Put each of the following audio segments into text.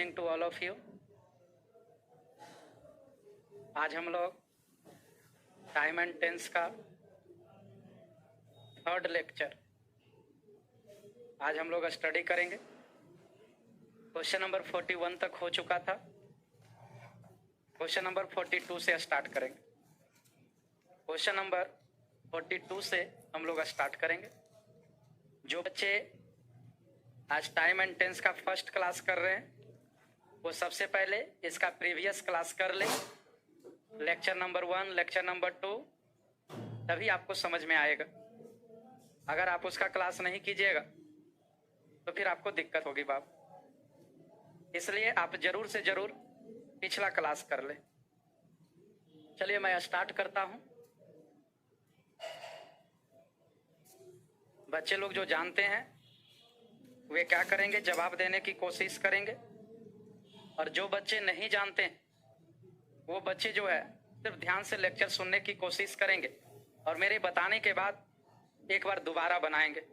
Evening to all of you. आज हम लोग टाइम एंड टेंस का थर्ड लेक्चर आज हम लोग स्टडी करेंगे। क्वेश्चन नंबर 41 तक हो चुका था। क्वेश्चन नंबर 42 से स्टार्ट करेंगे। क्वेश्चन नंबर 42 से हम लोग स्टार्ट करेंगे। जो बच्चे आज टाइम एंड टेंस का फर्स्ट क्लास कर रहे हैं वो सबसे पहले इसका प्रीवियस क्लास कर ले, लेक्चर नंबर 1, लेक्चर नंबर 2, तभी आपको समझ में आएगा। अगर आप उसका क्लास नहीं कीजिएगा तो फिर आपको दिक्कत होगी बाप। इसलिए आप जरूर से जरूर पिछला क्लास कर ले। चलिए मैं स्टार्ट करता हूं। बच्चे लोग जो जानते हैं वे क्या करेंगे, जवाब देने की कोशिश करेंगे, और जो बच्चे नहीं जानते वो बच्चे जो है सिर्फ ध्यान से लेक्चर सुनने की कोशिश करेंगे और मेरे बताने के बाद एक बार दोबारा बनाएंगे।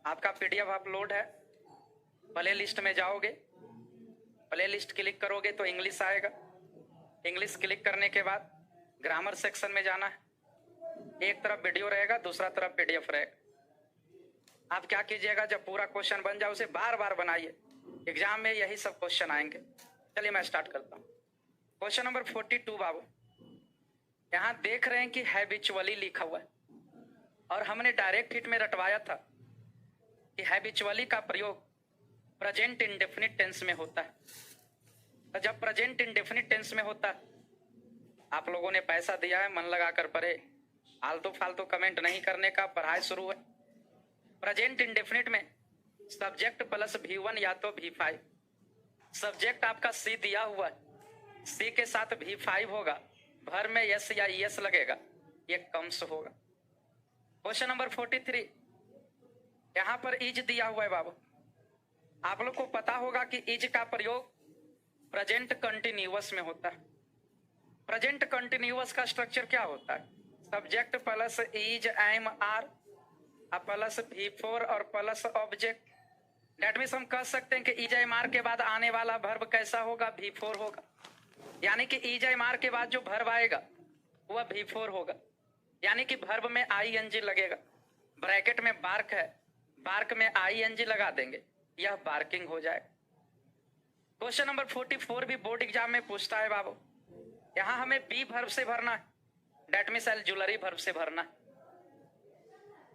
आपका पीडीएफ अपलोड है, प्ले लिस्ट में जाओगे, प्ले लिस्ट क्लिक करोगे तो इंग्लिश आएगा। इंग्लिश क्लिक करने के बाद ग्रामर सेक्शन में जाना है। एक तरफ वीडियो रहेगा, दूसरा तरफ पीडीएफ रहेगा। आप क्या कीजिएगा, जब पूरा क्वेश्चन बन जाए उसे बार बार बनाइए। एग्जाम में यही सब क्वेश्चन आएंगे। चलिए मैं स्टार्ट करता हूँ। क्वेश्चन नंबर 42 बाबू, यहाँ देख रहे हैं कि हैबिचुअली लिखा हुआ है और हमने डायरेक्ट हिट में रटवाया था कि हैबिचुअली का प्रयोग प्रेजेंट इंडेफिनिट टेंस में होता है। तो जब प्रेजेंट इंडेफिनिट टेंस में होता है, आप लोगों ने पैसा दिया है, मन लगा कर पढ़े, आलतू फालतू कमेंट नहीं करने का, पढ़ाई शुरू है। प्रेजेंट इंडेफिनिट में सब्जेक्ट प्लस V1 या तो V5। सब्जेक्ट आपका सी दिया हुआ है, सी के साथ V5 होगा, भर में यस या यस लगेगा, ये कम्स होगा। क्वेश्चन नंबर 43, यहां पर इज दिया हुआ है बाबू। आप लोग को पता होगा कि इज का प्रयोग प्रेजेंट कंटिन्यूअस में होता है। प्रेजेंट कंटिन्यूअस का स्ट्रक्चर क्या होता है? Subject plus is am are plus V4 और प्लस ऑब्जेक्ट। डेट मीन्स हम कह सकते हैं कि इज एम आर के बाद आने वाला वर्ब कैसा होगा? V4 होगा। यानी कि इज एम आर के बाद जो वर्ब आएगा वह V4 होगा। यानी कि वर्ब में ING लगेगा। ब्रैकेट में बार्क है, बार्क में ING लगा देंगे, यह बार्किंग हो जाए। क्वेश्चन नंबर 44 भी बोर्ड एग्जाम में पूछता है बाबू। यहां हमें बी वर्ब से भरना है, डेट मीन्स ऑक्सिलरी वर्ब से भरना है।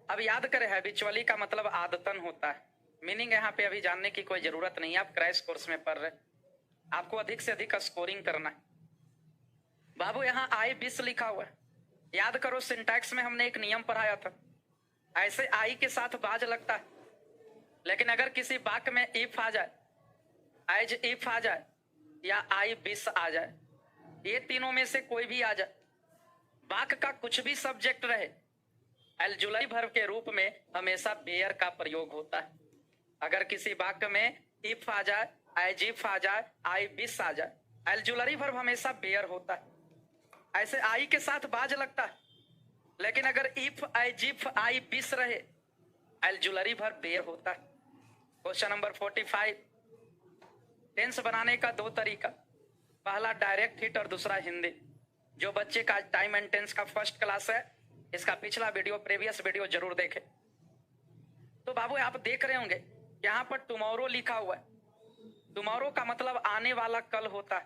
अब याद करें, हैबिचुअली का मतलब आदतन होता है। मीनिंग यहाँ पे अभी जानने की कोई जरूरत नहीं है, आप क्रैश कोर्स में पढ़ रहे। आपको अधिक से अधिक स्कोरिंग करना है बाबू। यहाँ आई बिस लिखा हुआ है। याद करो, सिंटैक्स में हमने एक नियम पढ़ाया था। ऐसे आई के साथ बाज लगता है, लेकिन अगर किसी वाक्य में इफ आ जाए, एज इफ आ जाए या आई बिस आ जाए, ये तीनों में से कोई भी आ जाए, वाक्य का कुछ भी सब्जेक्ट रहे, ऑक्सिलरी वर्ब के रूप में हमेशा बेयर का प्रयोग होता है। अगर किसी वाक्य में इफ आ जाए, एज इफ आ जाए, आई बिस आ जाए, ऑक्सिलरी वर्ब हमेशा बेयर होता है। ऐसे आई के साथ बाज लगता है, लेकिन अगर इफ, एज इफ, आई बिस रहे, ऑक्सिलरी वर्ब बेयर होता है। क्वेश्चन नंबर 45, टेंस बनाने का दो तरीका, पहला डायरेक्ट हिट और दूसरा हिंदी। जो बच्चे का टाइम एंड टेंस का फर्स्ट क्लास है, इसका पिछला वीडियो, प्रीवियस वीडियो जरूर देखें। तो बाबू आप देख रहे होंगे यहाँ पर टुमारो लिखा हुआ है। टुमारो का मतलब आने वाला कल होता है।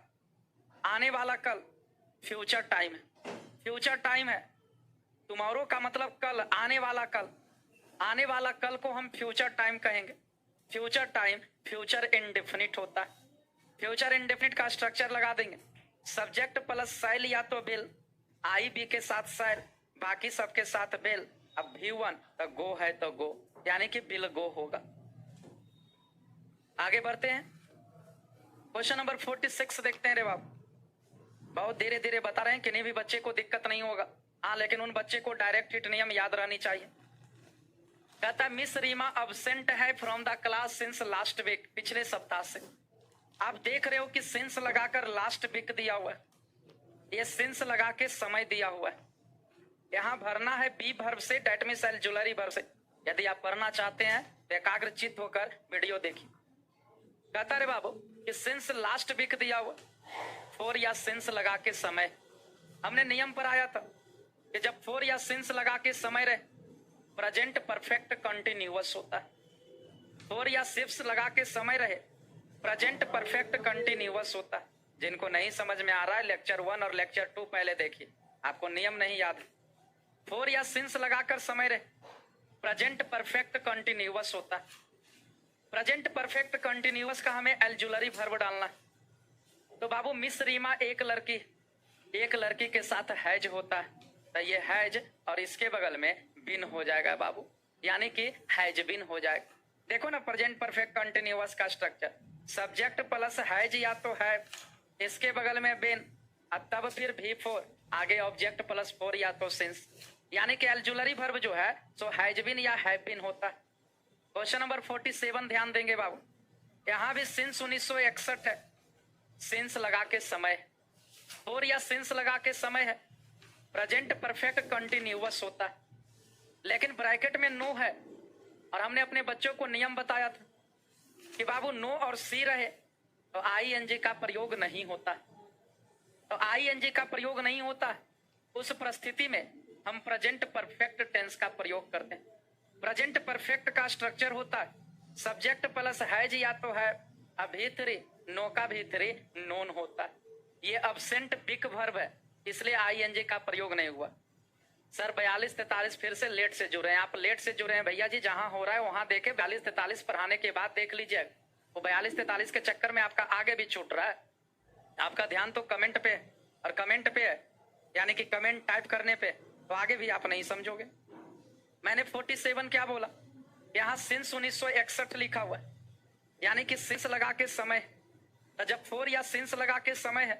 आने वाला कल फ्यूचर टाइम है। फ्यूचर टाइम है। टुमारो का मतलब कल, आने वाला कल। आने वाला कल को हम फ्यूचर टाइम कहेंगे। फ्यूचर टाइम फ्यूचर इंडेफिनिट होता है। फ्यूचर इंडेफिनिट का स्ट्रक्चर लगा देंगे, सब्जेक्ट प्लस शैल या तो बिल, आई बी के साथ शैल, बाकी सबके साथ बिल। अब V1 तो गो है तो गो, यानी कि बिल गो होगा। आगे बढ़ते हैं। क्वेश्चन नंबर 46 देखते हैं। रे बाबू बहुत धीरे धीरे बता रहे हैं, किन्हीं भी बच्चे को दिक्कत नहीं होगा। हाँ, लेकिन उन बच्चे को डायरेक्ट हिट नियम याद रहनी चाहिए। कहता है मिस रीमा अब्सेंट है from the class since last week. पिछले सप्ताह से। आप देख रहे हो कि सिंस लगाकर लास्ट वीक दिया हुआ है, ये सिंस लगा के समय दिया हुआ है। यहाँ भरना है बी वर्ब से, डेट मीन्स ऑक्सिलरी वर्ब से। यदि आप पढ़ना चाहते हैं तो एकाग्रचित्त होकर वीडियो देखिए। कहता रे बाबू कि सिंस लास्ट वीक दिया हुआ, फोर या सिंस लगा के समय, हमने नियम पर आया था कि जब फोर या सिंस लगा के समय रहे प्रेजेंट परफेक्ट कंटिन्यूअस होता है। फोर या सिप्स लगा के समय रहे प्रेजेंट परफेक्ट कंटिन्यूअस होता है। जिनको नहीं समझ में आ रहा है लेक्चर 1 और लेक्चर 2 पहले देखिए, आपको नियम नहीं याद। फोर या सिंस लगाकर समय रहे प्रेजेंट परफेक्ट कंटिन्यूअस होता है। प्रेजेंट परफेक्ट कंटिन्यूअस का हमें ऑक्सिलरी वर्ब डालना है। तो बाबू मिस रीमा एक लड़की के साथ हैज होता है, तो ये हैज और इसके बगल में बिन हो जाएगा बाबू, यानी कि हैज बिन हो जाएगा। देखो ना प्रेजेंट परफेक्ट कंटिन्यूअस का स्ट्रक्चर, सब्जेक्ट प्लस हैज या तो है, इसके बगल में बिन, तब फिर V4, आगे ऑब्जेक्ट प्लस 4 या तो सिंस, यानी कि ऑक्सिलरी वर्ब जो है सो हैज बिन या हैव बिन होता है। क्वेश्चन नंबर 47 ध्यान देंगे बाबू, यहाँ भी सिंस 1961 है, सिंस लगा के समय, फोर या सिंस लगा के समय है, प्रेजेंट परफेक्ट कंटिन्यूअस होता है, लेकिन ब्रैकेट में नो है। और हमने अपने बच्चों को नियम बताया था कि बाबू नो और सी रहे तो आईएनजी का प्रयोग नहीं होता, तो आईएनजी का प्रयोग नहीं होता, उस परिस्थिति में हम प्रेजेंट परफेक्ट टेंस का प्रयोग करते हैं। प्रेजेंट परफेक्ट का स्ट्रक्चर होता है सब्जेक्ट प्लस हैज या तो है, अभीतरी, नो का भीतरी नोन होता है। ये अब्सेंट बिग वर्ब है, इसलिए आईएनजी का प्रयोग नहीं हुआ। सर 42-43 फिर से लेट से जुड़े हैं, आप लेट से जुड़े हैं भैया जी, जहां हो रहा है वहां देखे, 42-43 पढ़ाने के बाद देख लीजिए। वो 42-43 के चक्कर में आपका आगे भी छूट रहा है, आपका ध्यान तो कमेंट पे है, और कमेंट पे है यानी कि कमेंट टाइप करने पे, तो आगे भी आप नहीं समझोगे। मैंने 47 क्या बोला, यहाँ सिंस 1961 लिखा हुआ है, यानी कि सिंस लगा के समय, तो जब फोर या सिंस लगा के समय है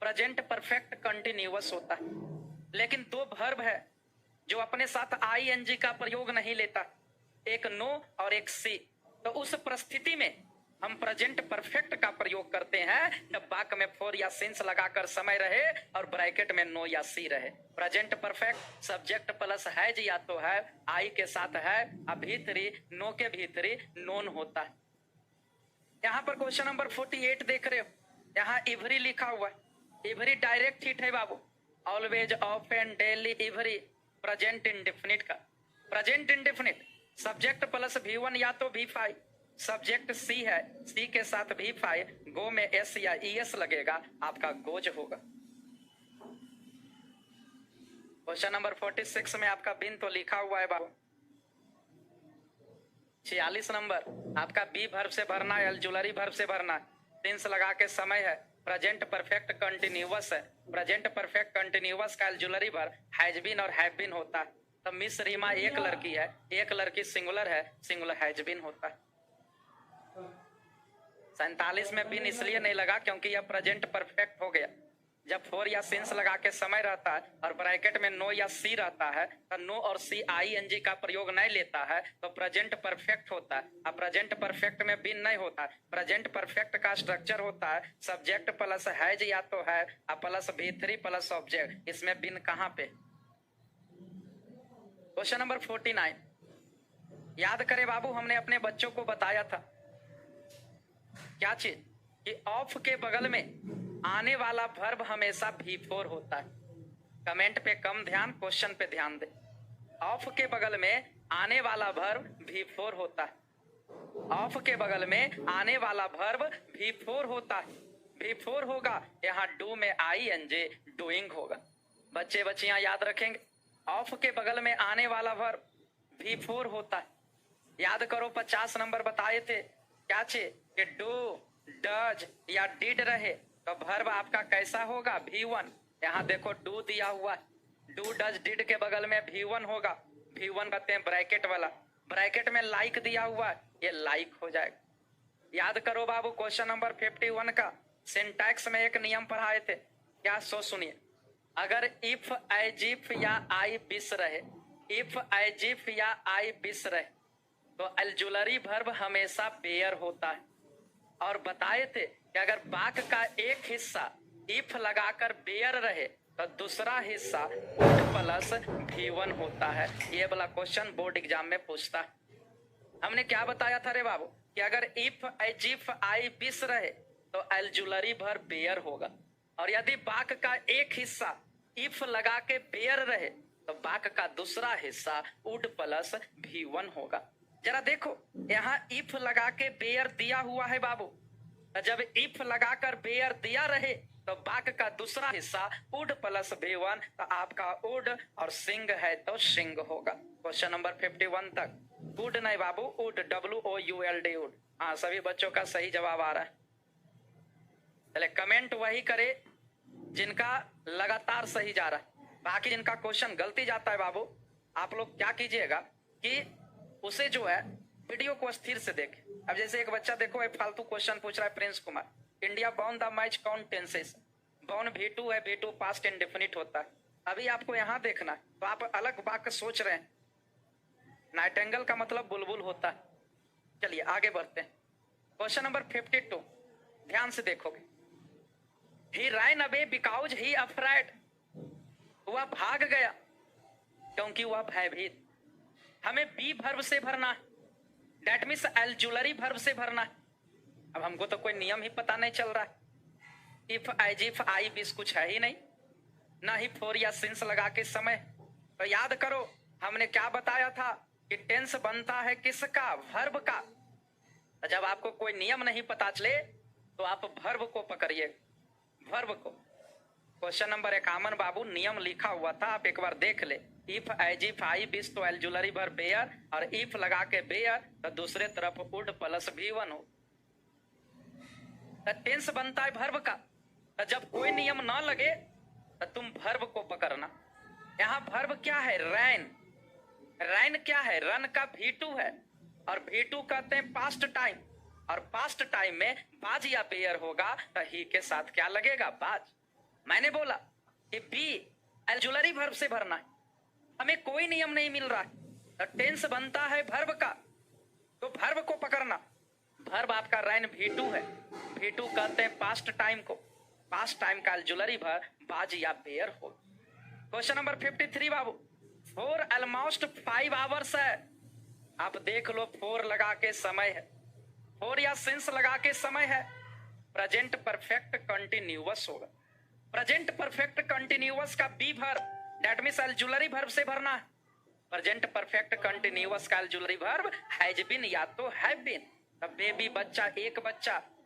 प्रेजेंट परफेक्ट कंटिन्यूअस होता है। लेकिन दो वर्ब है जो अपने साथ आईएनजी का प्रयोग नहीं लेता, एक नो और एक सी, तो उस परिस्थिति में हम प्रेजेंट परफेक्ट का प्रयोग करते हैं जब वाक्य में फोर या सिंस लगाकर समय रहे और ब्रैकेट में नो या सी रहे। Present perfect subject plus has या तो है, आई के साथ है, अभीतरी, नो के भीतरी नोन होता है। यहाँ पर क्वेश्चन नंबर 48 देख रहे हो, यहाँ इवरी लिखा हुआ है, इवरी डायरेक्ट हिट है बाबू, always, often, daily, every, present indefinite का। Present indefinite subject plus V1 या तो V5, सब्जेक्ट सी है, सी के साथ V5, गो में एस या ES लगेगा, आपका गोज होगा। क्वेश्चन नंबर 46 में आपका बिन तो लिखा हुआ है बाबू। 46 नंबर आपका बी वर्ब से भरना है, ऑक्सिलरी वर्ब से भरना है, सिंस लगा के समय है, प्रेजेंट परफेक्ट कंटिन्यूअस है, प्रेजेंट परफेक्ट कंटिन्यूअस का ऑक्सिलरी वर्ब हैज बीन और हैव बीन होता है। तो मिस रीमा एक लड़की है, एक लड़की सिंगुलर है, सिंगुलर हैज बीन होता है। 47 में बिन इसलिए नहीं लगा क्योंकि यह प्रेजेंट परफेक्ट हो गया। जब फोर या सिंस लगा के समय रहता है और ब्रैकेट में नो या सी रहता है तो नो और सी आईएनजी का प्रयोग नहीं लेता है, तो प्रेजेंट परफेक्ट होता है। अब प्रेजेंट परफेक्ट में बिन नहीं होता, प्रेजेंट परफेक्ट का स्ट्रक्चर होता है सब्जेक्ट प्लस हैज या तो है प्लस V3 प्लस ऑब्जेक्ट, इसमें बिन कहाँ पे। क्वेश्चन नंबर 49 याद करें बाबू, हमने अपने बच्चों को बताया था क्या चीज कि ऑफ के बगल में आने वाला वर्ब हमेशा V4 होता है। कमेंट पे कम ध्यान, क्वेश्चन पे ध्यान दे। ऑफ के बगल में आने वाला वर्ब V4 होता है, ऑफ के बगल में आने वाला वर्ब V4 होता है, V4 होगा, यहाँ डू में ING डूइंग होगा। बच्चे बच्चियां याद रखेंगे, ऑफ के बगल में आने वाला वर्ब V4 होता है। याद करो 50 नंबर बताए थे क्या चे कि डू, डज या डिड रहे तो वर्ब आपका कैसा होगा, V1। यहाँ देखो डू दिया हुआ है, डू डज डिड के बगल में V1 होगा, V1 कहते हैं ब्रैकेट वाला, ब्रैकेट में लाइक दिया हुआ है, ये लाइक हो जाएगा। याद करो बाबू क्वेश्चन नंबर 51 का सिंटैक्स में एक नियम पढ़ाए थे क्या, सो सुनिए। अगर इफ, एज इफ या आई बिस रहे, इफ, एज इफ या आई बिस रहे तो ऑक्सिलरी वर्ब हमेशा पेयर होता है। और बताए थे कि अगर वाक्य का एक हिस्सा इफ लगाकर बेयर रहे तो दूसरा हिस्सा वुड प्लस V1 होता है। ये वाला क्वेश्चन बोर्ड एग्जाम में पूछता है। हमने क्या बताया था रे बाबू कि अगर इफ, एज इफ, आई बिस रहे तो ऑक्सिलरी वर्ब बेयर होगा। और यदि वाक्य का एक हिस्सा इफ लगा के बेयर रहे तो वाक्य का दूसरा हिस्सा वुड प्लस V1 होगा। जरा देखो यहाँ इफ लगा के बेयर दिया हुआ है बाबू, जब इफ लगाकर बेयर दिया रहे तो वाक्य का दूसरा हिस्सा वुड प्लस V1, तो आपका वुड और सिंग है तो सिंग होगा। क्वेश्चन नंबर 51 तक वुड नहीं बाबू, वुड WOULD वुड। हाँ, सभी बच्चों का सही जवाब आ रहा है। चले कमेंट वही करे जिनका लगातार सही जा रहा है, बाकी जिनका क्वेश्चन गलती जाता है बाबू, आप लोग क्या कीजिएगा कि उसे जो है वीडियो को स्थिर से देखें। अब जैसे एक बच्चा देखो एक फालतू क्वेश्चन पूछ रहा है, Prince Kumar, India Bhawan the match कौन टेंसेस, बाउन V2 है, V2 पास्ट इंडेफिनिट होता है। अभी आपको यहाँ देखना है तो आप अलग वाक्य सोच रहे हैं, नाइटेंगल का मतलब बुलबुल होता है। चलिए आगे बढ़ते हैं। क्वेश्चन नंबर 52 ध्यान से देखोगे। He ran away because he afraid, वह भाग गया क्योंकि वह भयभीत। हमें बी वर्ब से भरना है, डेट मीन्स ऑक्सिलरी वर्ब से भरना है। अब हमको तो कोई नियम ही पता नहीं चल रहा है, इफ एज इफ आई बीस कुछ है ही नहीं, ना ही फोर या सिंस लगा के समय। तो याद करो हमने क्या बताया था कि टेंस बनता है किसका, वर्ब का। जब आपको कोई नियम नहीं पता चले तो आप वर्ब को पकड़िए, वर्ब को। क्वेश्चन नंबर 51 बाबू नियम लिखा हुआ था, आप एक बार देख ले। इफ एज इफ आई बीस तो ऑक्सिलरी वर्ब बेयर, और इफ लगा के बेयर तो दूसरे तरफ वुड प्लस V1 हो। टेंस बनता है वर्ब का, तो जब कोई नियम ना लगे तो तुम वर्ब को पकड़ना। यहाँ वर्ब क्या है, रैन। रैन क्या है, रन का V2 है, और V2 कहते हैं पास्ट टाइम, और पास्ट टाइम में बाज या बेयर होगा तो ही के साथ क्या लगेगा, बाज। मैंने बोला कि बी ऑक्सिलरी वर्ब से भरना है, हमें कोई नियम नहीं मिल रहा है, तो टेंस बनता है वर्ब का, तो वर्ब को पकड़ना। वर्ब आपका रैन V2 है, V2 कहते हैं पास्ट टाइम को, पास्ट टाइम का ऑक्सिलरी वर्ब बाज या बेयर हो। क्वेश्चन नंबर 53 बाबू, 4 ऑलमोस्ट 5 आवर्स है। आप देख लो 4 लगा के समय है, 4 या सिंस लगा के समय है, प्रेजेंट परफेक्ट कंटिन्यूअस होगा। प्रेजेंट परफेक्ट कंटिन्यूअस का be verb that means auxiliary verb से भरना है। प्रेजेंट परफेक्ट कंटिन्यूअस का ऑक्सिलरी वर्ब हैज बीन या तो हैव बीन। अब बेबी बच्चा,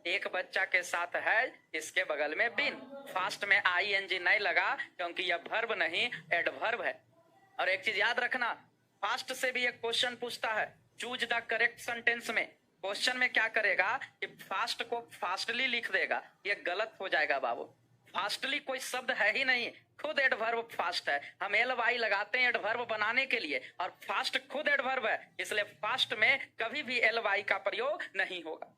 एक बच्चा के साथ है, इसके बगल में बीन। फास्ट में ING नहीं लगा क्योंकि यह वर्ब नहीं एडवर्ब है। और एक चीज याद रखना, फास्ट से भी एक क्वेश्चन पूछता है, चूज द करेक्ट सेंटेंस में। क्वेश्चन में क्या करेगा कि फास्ट को फास्टली लिख देगा, ये गलत हो जाएगा बाबू। फास्टली कोई शब्द है ही नहीं, खुद एडवर्ब फास्ट है। हम LY लगाते हैं एडवर्ब बनाने के लिए, और फास्ट खुद एडवर्ब है, इसलिए फास्ट में कभी भी LY का प्रयोग नहीं होगा।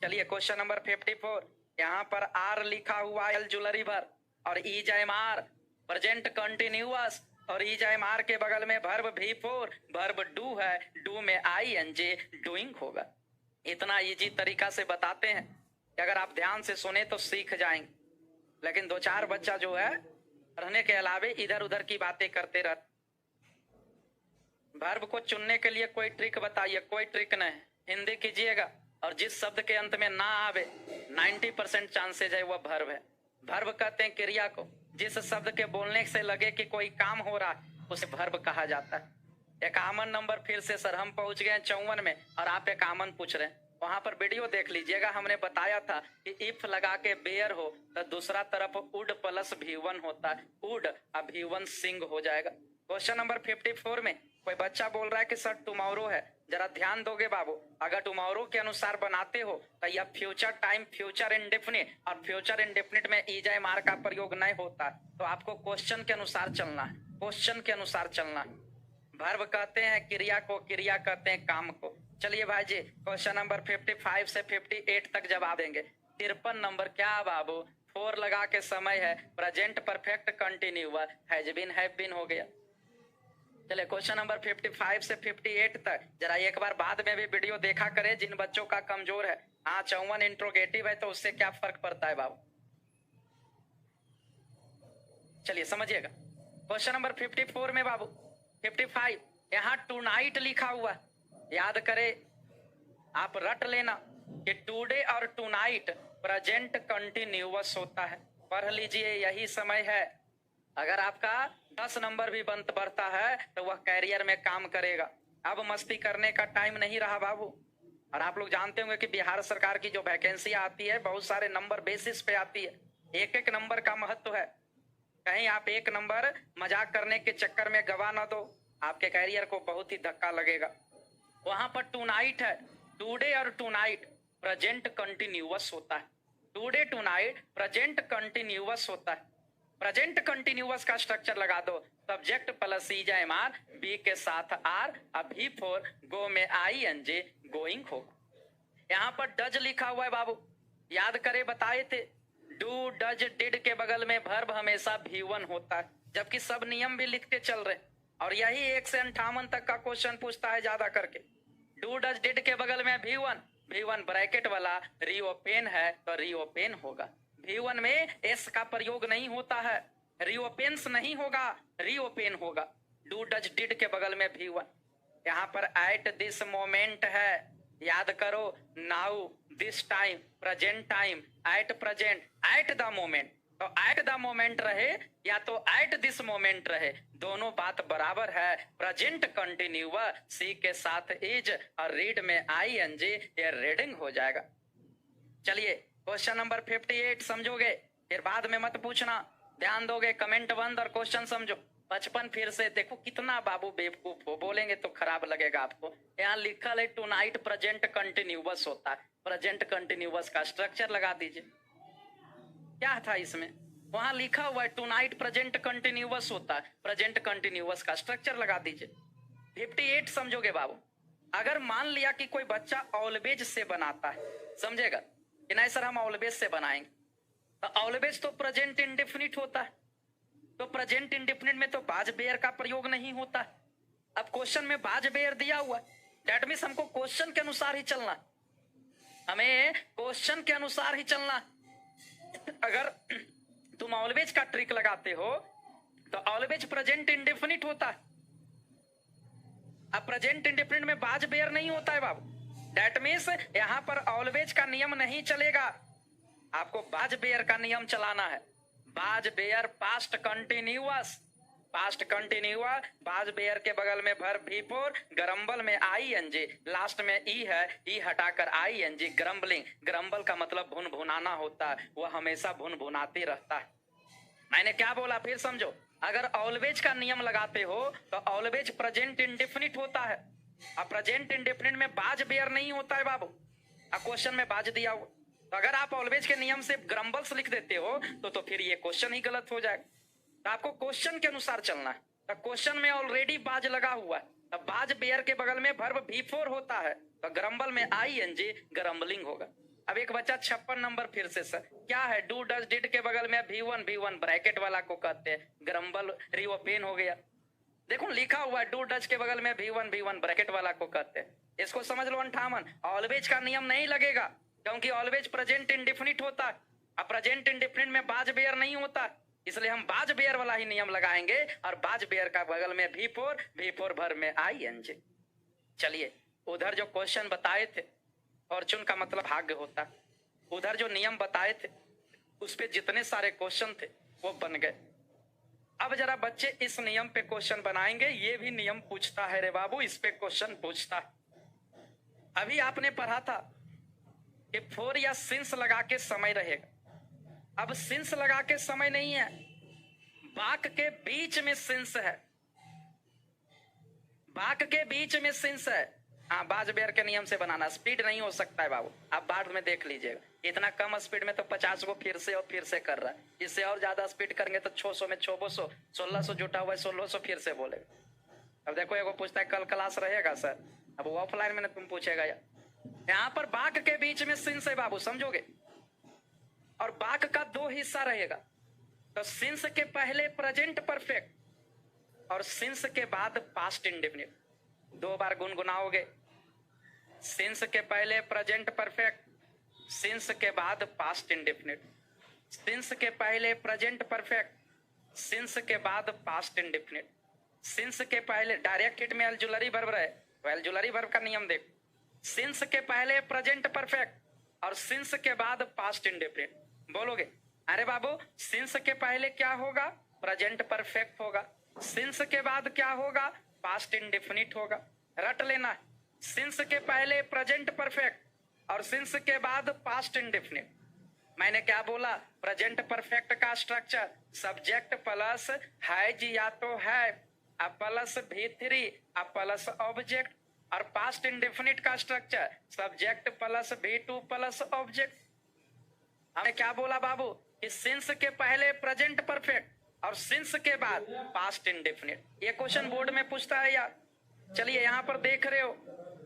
चलिए क्वेश्चन नंबर 54, यहाँ पर R लिखा हुआ है ऑक्सिलरी वर्ब, और EJMR प्रेजेंट कंटिन्यूअस, और EJMR के बगल में वर्ब V4, वर्ब डू है, डू में ING डूइंग होगा। इतना इजी तरीका से बताते हैं कि अगर आप ध्यान से सुने तो सीख जाएंगे, लेकिन 2-4 बच्चा जो है रहने के अलावे इधर उधर की बातें करते रहते। वर्ब को चुनने के लिए कोई ट्रिक बताइए, कोई ट्रिक नहीं, हिंदी कीजिएगा, और जिस शब्द के अंत में ना आवे 90% चांसेज है वह वर्ब है। वर्ब कहते हैं क्रिया को, जिस शब्द के बोलने से लगे कि कोई काम हो रहा है उसे वर्ब कहा जाता है। 51 नंबर फिर से सर हम पहुंच गए 54 में, और आप 51 पूछ रहे हैं, वहां पर वीडियो देख लीजिएगा। हमने बताया था कि इफ लगा के बेयर हो तो दूसरा तरफ वुड प्लस V1 होता है, वुड अब V1 सिंग हो जाएगा। क्वेश्चन नंबर 54 में कोई बच्चा बोल रहा है कि सर टुमारो है, जरा ध्यान दोगे बाबू, अगर टुमारो के अनुसार बनाते हो तो यह फ्यूचर टाइम, फ्यूचर इंडेफिनिट, और फ्यूचर इंडेफिनिट में EJMR का प्रयोग नहीं होता, तो आपको क्वेश्चन के अनुसार चलना है, क्वेश्चन के अनुसार चलना है। वर्ब कहते हैं क्रिया को, क्रिया कहते हैं काम को। चलिए भाई जी क्वेश्चन नंबर 55 से 58 तक जवाब देंगे। 53 नंबर क्या बाबू, 4 लगा के समय है, present perfect continuous, has been have been हो गया। चलिए क्वेश्चन नंबर 55 से 58 तक जरा एक बार बाद में भी वीडियो देखा करें, जिन बच्चों का कमजोर है। हाँ 54 इंट्रोगेटिव है तो उससे क्या फर्क पड़ता है बाबू, चलिए समझिएगा। क्वेश्चन नंबर 54 में बाबू 55 यहाँ टू नाइट लिखा हुआ, याद करे, आप रट लेना कि टुडे और टू नाइट प्रेजेंट कंटिन्यूअस होता है। पढ़ लीजिए, यही समय है। अगर आपका 10 नंबर भी बढ़ता है तो वह कैरियर में काम करेगा। अब मस्ती करने का टाइम नहीं रहा बाबू। और आप लोग जानते होंगे कि बिहार सरकार की जो वैकेंसी आती है बहुत सारे नंबर बेसिस पे आती है। एक एक नंबर का महत्व है। कहीं आप एक नंबर मजाक करने के चक्कर में गवा ना दो, आपके कैरियर को बहुत ही धक्का लगेगा। वहां पर टू नाइट है, टुडे और टू नाइट प्रेजेंट कंटिन्यूअस होता है। Today tonight present continuous होता है। प्रेजेंट कंटिन्यूअस का स्ट्रक्चर लगा दो, subject plus is am are, be के साथ आर, अभी फोर, गो में आई एन जे, गोइंग होगा। यहाँ पर डज लिखा हुआ है बाबू, याद करे बताए थे। डू डज डिड के बगल में वर्ब हमेशा V1 होता है, जबकि सब नियम भी लिखते चल रहे। और यही 1 से 58 तक का क्वेश्चन पूछता है ज्यादा करके। डू डज डिड के बगल में V1 ब्रैकेट वाला रीओपेन है तो रीओपेन होगा। V1 में एस का प्रयोग नहीं होता है, रीओपेन्स नहीं होगा, रीओपेन होगा। डू डज डिड के बगल में V1। यहाँ पर एट दिस मोमेंट है, याद करो। Now, this time, present time, at present, at the moment. तो एट द मोमेंट रहे या तो एट दिस मोमेंट रहे, दोनों बात बराबर है। प्रेजेंट कंटिन्यूअस सी के साथ इज और रीड में आई एन जी, ये रीडिंग हो जाएगा। चलिए क्वेश्चन नंबर 58 समझोगे, फिर बाद में मत पूछना, ध्यान दोगे, कमेंट बंद और क्वेश्चन समझो। 55 फिर से देखो, कितना बाबू बेवकूफ हो, बोलेंगे तो खराब लगेगा आपको। यहाँ लिखा है टू नाइट प्रेजेंट कंटिन्यूअस होता है। प्रेजेंट कंटिन्यूअस का स्ट्रक्चर लगा दीजिए। क्या था इसमें? वहां लिखा हुआ है टू नाइट प्रेजेंट कंटिन्यूअस होता है, प्रेजेंट कंटिन्यूअस का स्ट्रक्चर लगा दीजिए। 58 समझोगे बाबू। अगर मान लिया कि कोई बच्चा ऑलवेज से बनाता है, समझेगा कि नहीं सर हम ऑलवेज से बनाएंगे, तो ऑलवेज तो प्रेजेंट इंडेफिनिट होता है। तो प्रेजेंट इंडेफिनिट में तो बाज बेयर का प्रयोग नहीं होता। अब क्वेश्चन में बाज बेयर दिया हुआ, दैट मींस हमको क्वेश्चन के अनुसार ही चलना, हमें क्वेश्चन के अनुसार ही चलना। अगर तुम ऑलवेज का ट्रिक लगाते हो तो ऑलवेज प्रेजेंट इंडेफिनिट होता है। अब प्रेजेंट इंडेफिनिट में बाज बेयर नहीं होता है बाबू। दैट मींस यहां पर ऑलवेज का नियम नहीं चलेगा, आपको बाज बेयर का नियम चलाना है। Was were past continuous, past continuous, was were के बगल में वर्ब V4, ग्रम्बल में ING, लास्ट में ई है, ई हटाकर ING, ग्रम्बलिंग। ग्रम्बल का मतलब भुन भुनाना होता है, वह हमेशा भुन भुनाते रहता है। मैंने क्या बोला फिर समझो। अगर ऑलवेज का नियम लगाते हो तो ऑलवेज प्रेजेंट इंडेफिनिट होता है, और प्रेजेंट इंडेफिनिट में बाज बेयर नहीं होता है बाबू। अब क्वेश्चन में बाज दिया हुआ, तो अगर आप ऑलवेज के नियम से ग्रम्बल्स लिख देते हो तो फिर ये क्वेश्चन ही गलत हो जाएगा। तो आपको क्वेश्चन के अनुसार चलना है। तो क्वेश्चन में ऑलरेडी बाज लगा हुआ है, तो बाज बेयर के बगल में वर्ब V4 होता है, तो ग्रम्बल में ING, ग्रम्बलिंग होगा। अब एक बच्चा 56 नंबर फिर से सर क्या है, डू डज डिड के बगल में V1 ब्रैकेट वाला को कहते हैं, ग्रम्बल रीओपेन हो गया। देखो लिखा हुआ है डू डज के बगल में V1 ब्रैकेट वाला को कहते हैं। इसको समझ लो 58। ऑलवेज का नियम नहीं लगेगा क्योंकि ऑलवेज प्रेजेंट इंडेफिनिट होता है, अब प्रेजेंट इंडेफिनिट में बाज बेयर नहीं होता, इसलिए हम बाज बेयर वाला ही नियम लगाएंगे। और बाज बेयर का बगल में V4 भर में ING। चलिए उधर जो क्वेश्चन बताए थे, फॉर्चून का मतलब भाग्य होता, उधर जो नियम बताए थे उस पे जितने सारे क्वेश्चन थे वो बन गए। अब जरा बच्चे इस नियम पे क्वेश्चन बनाएंगे, ये भी नियम पूछता है रे बाबू, इस पे क्वेश्चन पूछता है। अभी आपने पढ़ा था कि फोर या सिंस लगा के समय रहेगा, अब सिंस लगा के समय नहीं है, बाक के बीच में सिंस है, बाक के बीच में सिंस है। हाँ बाज बेयर के नियम से बनाना, स्पीड नहीं हो सकता है बाबू, आप बाद में देख लीजिएगा। इतना कम स्पीड में तो 50 को फिर से कर रहा है, इससे और ज्यादा स्पीड करेंगे तो 600 में 600, 1600 जुटा हुआ है 1600 फिर से बोलेगा। अब देखो एगो पूछता है कल क्लास रहेगा सर, अब वो ऑफलाइन में ना तुम पूछेगा यार। यहाँ पर बाक के बीच में सिंस है बाबू, समझोगे। और बाक का 2 हिस्सा रहेगा, तो सिंस के पहले प्रेजेंट परफेक्ट और सिंस के बाद पास्ट इंडेफिनिट। 2 बार गुनगुनाओगे, सिंस के पहले प्रेजेंट परफेक्ट, सिंस के बाद पास्ट इंडेफिनिट, सिंस के पहले प्रेजेंट परफेक्ट, सिंस के बाद पास्ट इंडेफिनिट, सिंस के पहले डायरेक्ट हिट में ऑक्सिलरी वर्ब रहे, ऑक्सिलरी वर्ब का नियम देखो। सिंस के पहले प्रेजेंट परफेक्ट, और सिंस के बाद पास्ट इंडेफिनिट। बोलोगे अरे बाबू सिंस के पहले क्या होगा? प्रेजेंट परफेक्ट होगा। सिंस के बाद क्या होगा? पास्ट इंडेफिनिट होगा। रट लेना, सिंस के पहले प्रेजेंट परफेक्ट और सिंस के बाद पास्ट इंडेफिनिट। मैंने क्या बोला? प्रेजेंट परफेक्ट का स्ट्रक्चर सब्जेक्ट प्लस हैज या तो है प्लस V3 प्लस ऑब्जेक्ट, और पास्ट इंडेफिनिट का structure subject plus V2 plus object. हमने क्या बोला बाबू कि सिंस के पहले प्रेजेंट परफेक्ट और सिंस के बाद पास्ट इंडेफिनिट। ये क्वेश्चन बोर्ड में पूछता है यार। चलिए यहाँ पर देख रहे हो,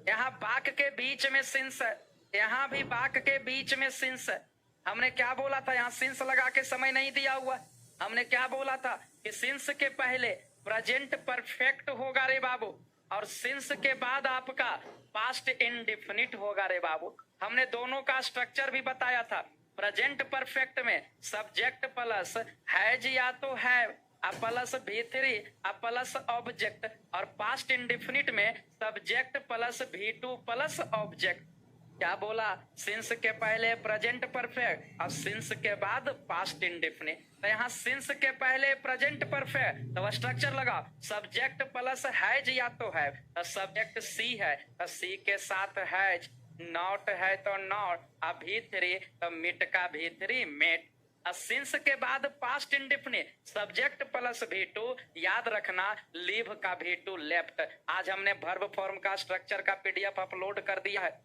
यहाँ बाक के बीच में सिंस है, यहाँ भी बाक के बीच में सिंस है। हमने क्या बोला था? यहाँ सिंस लगा के समय नहीं दिया हुआ। हमने क्या बोला था कि सिंस के पहले प्रेजेंट परफेक्ट होगा रे बाबू, और सिंस के बाद आपका पास्ट इंडेफिनिट होगा रे बाबू। हमने दोनों का स्ट्रक्चर भी बताया था। प्रेजेंट परफेक्ट में सब्जेक्ट प्लस हैज या तो है प्लस V3 प्लस ऑब्जेक्ट, और पास्ट इंडेफिनिट में subject plus V2 plus object. क्या बोला? सिंस के पहले प्रेजेंट परफेक्ट और सिंस के बाद पास्ट इंडेफिनिट। तो यहाँ सिंस के पहले प्रेजेंट परफेक्ट तो स्ट्रक्चर लगा सब्जेक्ट प्लस हैज या तो है, तो सब्जेक्ट सी है तो सी के साथ हैज, नॉट है तो नॉट, V3 तो मिट का V3 मेट। सिंस के बाद past indefinite subject plus V2, याद रखना लीव का V2 लेफ्ट। आज हमने वर्ब फॉर्म का स्ट्रक्चर का PDF अपलोड कर दिया है।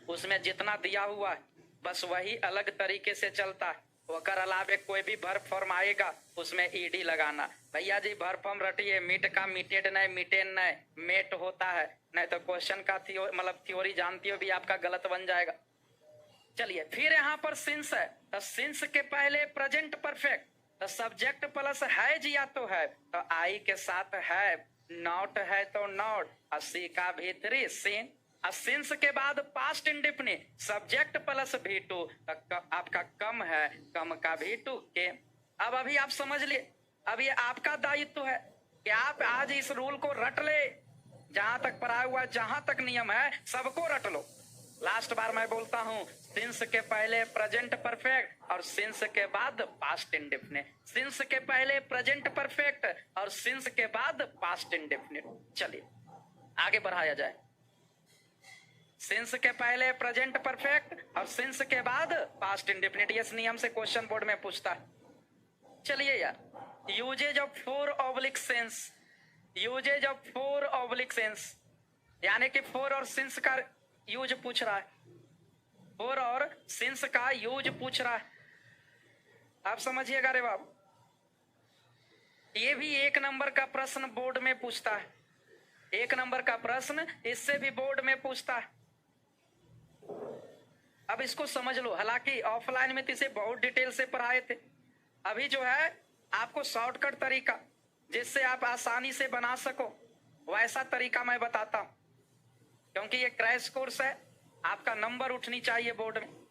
उसमें जितना दिया हुआ है बस वही अलग तरीके से चलता है। ओकर अलावे कोई भी वर्ब फॉर्म आएगा उसमें ईडी लगाना। भैया जी वर्ब फॉर्म रटिए, मीट का मीटेड नहीं, मीटेन नहीं, मेट होता है, नहीं तो क्वेश्चन का मतलब थ्योरी जानती हो भी आपका गलत बन जाएगा। चलिए फिर यहाँ पर सिंस है तो सिंस के पहले प्रेजेंट परफेक्ट तो सब्जेक्ट प्लस हैज या तो है तो आई के साथ है, नॉट है तो नॉट, सी का V3 सीन। सिंस के बाद past indefinite subject plus V2 आपका कम है, कम का V2 के। अब अभी आप समझ लिए, अब ये आपका दायित्व है कि आप आज इस रूल को रट ले। जहां तक पढ़ा हुआ, जहां तक नियम है सबको रट लो। लास्ट बार मैं बोलता हूँ, सिंस के पहले प्रेजेंट परफेक्ट और सिंस के बाद पास्ट इंडेफिनिट, सिंस के पहले प्रेजेंट परफेक्ट और सिंस के बाद पास्ट इंडेफिनिट। चलिए आगे बढ़ाया जाए। सिंस के पहले प्रेजेंट परफेक्ट और सिंस के बाद पास्ट इंडेफिनिट, इस नियम से क्वेश्चन बोर्ड में पूछता है। चलिए यार, uses of for oblique sense, uses of for oblique sense यानी कि फोर और सिंस का यूज पूछ रहा है, फोर और सिंस का यूज पूछ रहा है। आप समझिएगा रे बाबू, ये भी एक नंबर का प्रश्न बोर्ड में पूछता है। एक नंबर का प्रश्न इससे भी बोर्ड में पूछता है। अब इसको समझ लो, हालांकि ऑफलाइन में तो इसे बहुत डिटेल से पढ़ाए थे। अभी जो है आपको शॉर्टकट तरीका जिससे आप आसानी से बना सको वैसा तरीका मैं बताता हूं, क्योंकि ये क्रैश कोर्स है, आपका नंबर उठनी चाहिए बोर्ड में।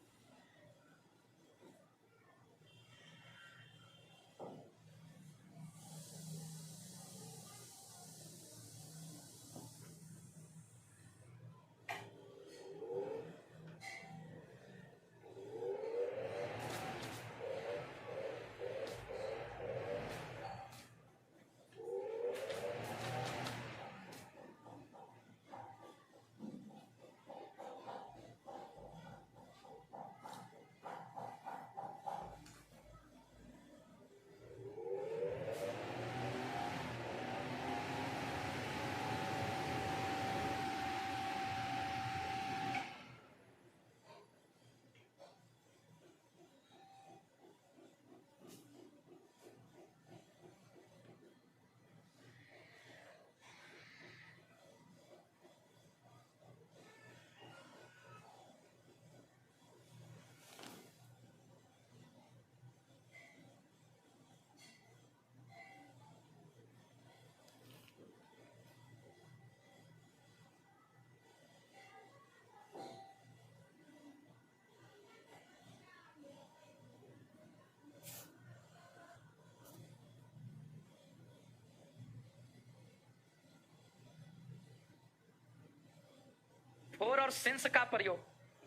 फोर और सिंस का प्रयोग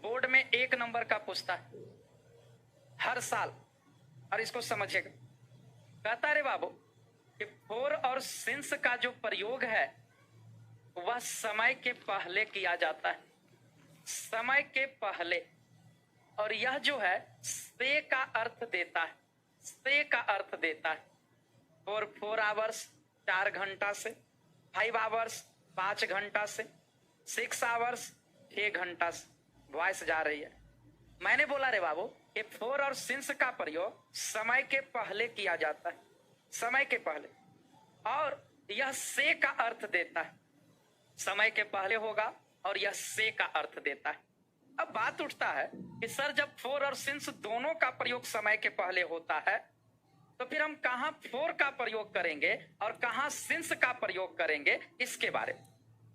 बोर्ड में 1 नंबर का पूछता है हर साल। और इसको समझिएगा, कहता रे बाबू कि फोर और सिंस का जो प्रयोग है वह समय के पहले किया जाता है, समय के पहले। और यह जो है से का अर्थ देता है, से का अर्थ देता है। 4 आवर्स 4 घंटा से, 5 आवर्स 5 घंटा से, 6 आवर्स 6 घंटा से। वॉइस जा रही है। मैंने बोला रे बाबू कि फोर और सिंस का प्रयोग समय के पहले किया जाता है, समय के पहले। और यह से का अर्थ देता है, समय के पहले होगा और यह से का अर्थ देता है। अब बात उठता है कि सर जब फोर और सिंस दोनों का प्रयोग समय के पहले होता है तो फिर हम कहां फोर का प्रयोग करेंगे और कहां सिंस का प्रयोग करेंगे, इसके बारे में।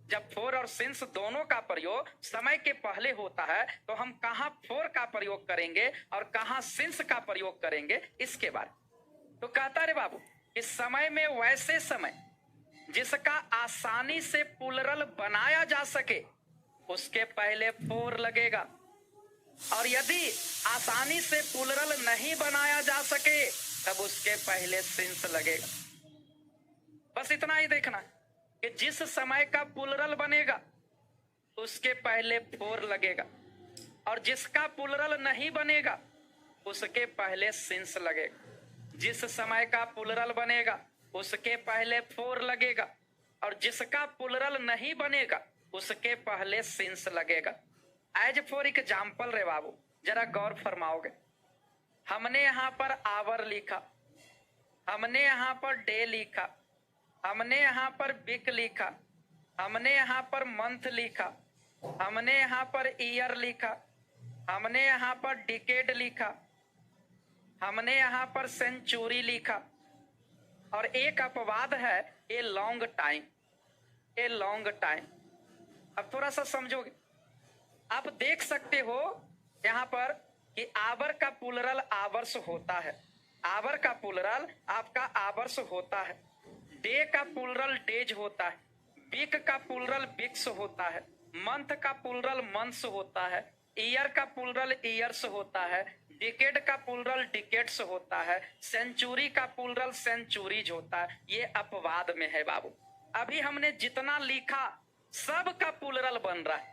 जब फोर और सिंस दोनों का प्रयोग समय के पहले होता है तो हम कहां फोर का प्रयोग करेंगे और कहां सिंस का प्रयोग करेंगे, इसके बारे। तो कहता रे बाबू कि समय में वैसे समय जिसका आसानी से प्लुरल बनाया जा सके उसके पहले फोर लगेगा, और यदि आसानी से प्लुरल नहीं बनाया जा सके तब उसके पहले सिंस लगेगा। बस इतना ही देखना कि जिस समय का प्लुरल बनेगा उसके पहले फोर लगेगा, और जिसका प्लुरल नहीं बनेगा उसके पहले सिंस लगेगा। जिस समय का प्लुरल बनेगा उसके पहले फोर लगेगा, और जिसका प्लुरल नहीं बनेगा उसके पहले सिंस लगेगा। एज फॉर एग्जाम्पल रे बाबू, जरा गौर फरमाओगे। हमने यहाँ पर आवर लिखा, हमने यहाँ पर डे लिखा, हमने यहाँ पर वीक लिखा, हमने यहाँ पर मंथ लिखा, हमने यहाँ पर ईयर लिखा, हमने यहाँ पर डिकेड लिखा, हमने यहाँ पर सेंचुरी लिखा, और एक अपवाद है ए लॉन्ग टाइम, ए लॉन्ग टाइम। अब थोड़ा सा समझोगे, आप देख सकते हो यहाँ पर कि आवर का प्लुरल आवर्स होता है, आवर का प्लुरल आपका आवर्स होता है, डे का प्लुरल डेज होता है, वीक का प्लुरल वीक्स होता है, मंथ का प्लुरल मंथ्स होता है, ईयर का प्लुरल ईयर्स होता है, डिकेड का प्लुरल डिकेड्स होता है, सेंचुरी का प्लुरल सेंचुरीज होता है। ये अपवाद में है बाबू। अभी हमने जितना लिखा सब का प्लुरल बन रहा है,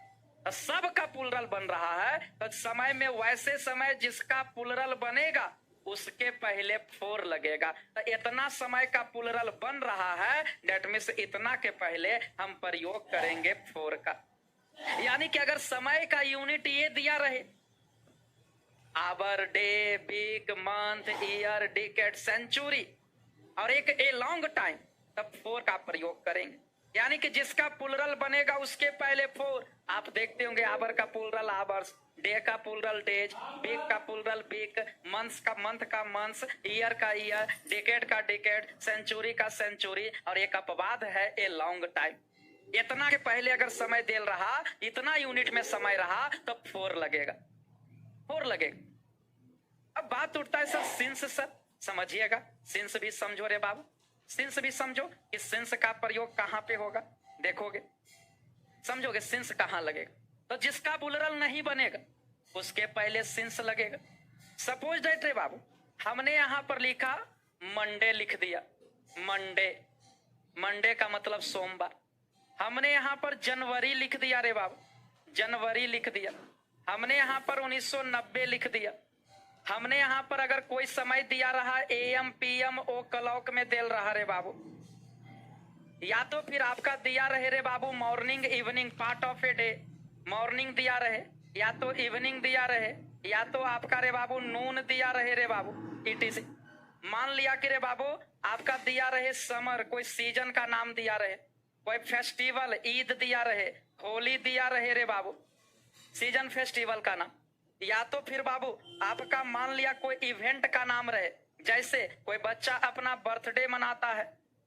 सब का प्लुरल बन रहा है। तो समय में वैसे समय जिसका प्लुरल बनेगा उसके पहले फोर लगेगा। तो इतना समय का प्लुरल बन रहा है, डेट मीन्स इतना के पहले हम प्रयोग करेंगे फोर का। यानी कि अगर समय का यूनिट ये दिया रहे hour, day, week, month, year, decade, century और एक ए लॉन्ग टाइम, तब फोर का प्रयोग करेंगे। यानी कि जिसका प्लुरल बनेगा उसके पहले फोर। आप देखते होंगे आवर का प्लुरल आवर्स, डे का प्लुरल डेज, वीक का प्लुरल वीक, मंथ का मंथ्स, ईयर का ईयर, डिकेड का डिकेड, सेंचुरी का सेंचुरी, और एक अपवाद है ए लॉन्ग टाइम। इतना के पहले अगर समय दे रहा, इतना यूनिट में समय रहा तो फोर लगेगा, फोर लगेगा। अब बात उठता है सर सिंस, सर समझिएगा, सिंस भी समझो रे बाबू, सिंस भी समझो कि सिंस का प्रयोग कहां पे होगा। देखोगे समझोगे सिंस कहां लगेगा। तो जिसका प्लुरल नहीं बनेगा उसके पहले सिंस लगेगा। सपोज दैट रे बाबू हमने यहां पर लिखा मंडे लिख दिया, मंडे, मंडे का मतलब सोमवार। हमने यहां पर जनवरी लिख दिया रे बाबू, जनवरी लिख दिया। हमने यहां पर 1990 लिख दिया। हमने यहाँ पर अगर कोई समय दिया रहा AM PM ओ क्लॉक में दे रहा रे बाबू, या तो फिर आपका दिया रहे रे बाबू morning evening, part of a day, morning दिया रहे, या तो इवनिंग दिया रहे, या तो आपका रे बाबू नून दिया रहे रे बाबू, ETC। मान लिया कि रे बाबू आपका दिया रहे समर, कोई सीजन का नाम दिया रहे, कोई फेस्टिवल ईद दिया रहे, होली दिया रहे रे बाबू, सीजन फेस्टिवल का नाम, या तो फिर बाबू आपका मान लिया कोई इवेंट का नाम रहे, जैसे कोई बच्चा अपना बर्थडे मनाता है,